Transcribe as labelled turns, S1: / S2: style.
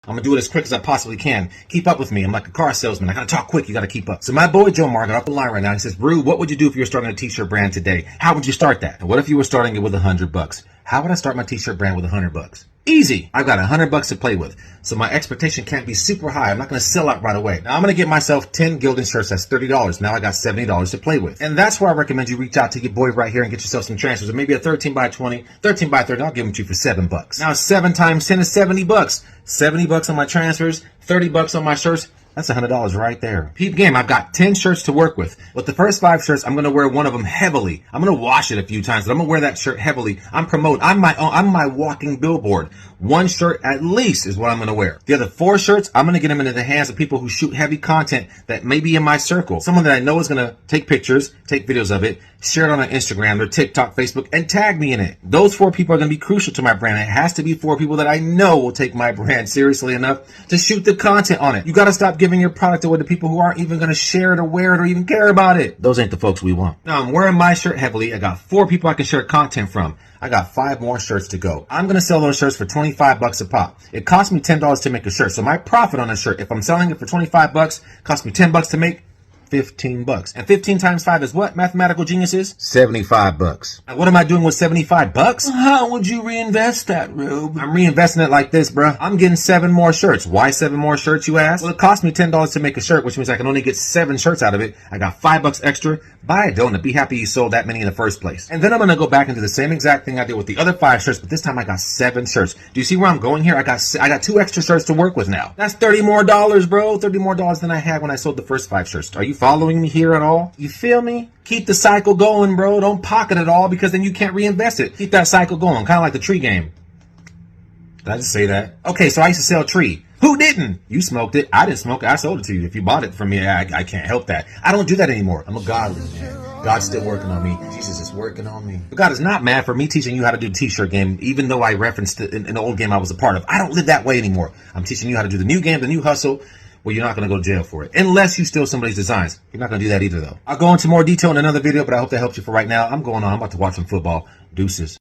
S1: I'm gonna do it as quick as I possibly can. Keep up with me. I'm like a car salesman. I gotta talk quick. You gotta keep up. So my boy Joe Mar got up the line right now. He says, Brew, what would you do if you were starting a t-shirt brand today? How would you start that? And what if you were starting it with $100? How would I start my t-shirt brand with $100? Easy. I've got $100 to play with. So my expectation can't be super high. I'm not going to sell out right away. Now I'm going to get myself 10 Gildan shirts. That's $30. Now I got $70 to play with. And that's where I recommend you reach out to your boy right here and get yourself some transfers. Or maybe a 13 by 20, 13 by 30. I'll give them to you for $7. Now 7 times 10 is $70. $70 on my transfers, $30 on my shirts. That's $100 right there. Peep game, I've got 10 shirts to work with. With the first 5 shirts, I'm going to wear one of them heavily. I'm going to wash it a few times, but I'm going to wear that shirt heavily. I'm my walking billboard. 1 shirt at least is what I'm going to wear. The other 4 shirts, I'm going to get them into the hands of people who shoot heavy content that may be in my circle. Someone that I know is going to take pictures, take videos of it, share it on their Instagram, their TikTok, Facebook, and tag me in it. Those 4 people are going to be crucial to my brand. It has to be 4 people that I know will take my brand seriously enough to shoot the content on it. You got to stop giving your product away to people who aren't even going to share it or wear it or even care about it. Those ain't the folks we want. Now I'm wearing my shirt heavily. I got 4 people I can share content from. I got 5 more shirts to go. I'm going to sell those shirts for $25 a pop. It cost me $10 to make a shirt. So my profit on a shirt, if I'm selling it for $25, cost me $10 to make. $15. And 15 times 5 is what, mathematical geniuses? $75. And what am I doing with $75? How would you reinvest that, Rube? I'm reinvesting it like this, bruh. I'm getting 7 more shirts. Why 7 more shirts, you ask? Well, it cost me $10 to make a shirt, which means I can only get 7 shirts out of it. I got $5 extra. Buy a donut. Be happy you sold that many in the first place. And then I'm going to go back and do the same exact thing I did with the other 5 shirts, but this time I got 7 shirts. Do you see where I'm going here? I got 2 extra shirts to work with now. That's $30 more, bro. $30 more than I had when I sold the first 5 shirts. Are you following me here at all? You feel me? Keep the cycle going, bro. Don't pocket it all because then you can't reinvest it. Keep that cycle going, kind of like the tree game. Did I just say that? Okay, so I used to sell tree. Who didn't? You smoked it. I didn't smoke it. I sold it to you. If you bought it from me, I can't help that. I don't do that anymore. I'm a godly man. God's still working on me. Jesus is working on me. But God is not mad for me teaching you how to do the t-shirt game, even though I referenced it in the old game I was a part of. I don't live that way anymore. I'm teaching you how to do the new game, the new hustle. Well, you're not going to go to jail for it. Unless you steal somebody's designs. You're not going to do that either, though. I'll go into more detail in another video, but I hope that helps you for right now. I'm going on. I'm about to watch some football. Deuces.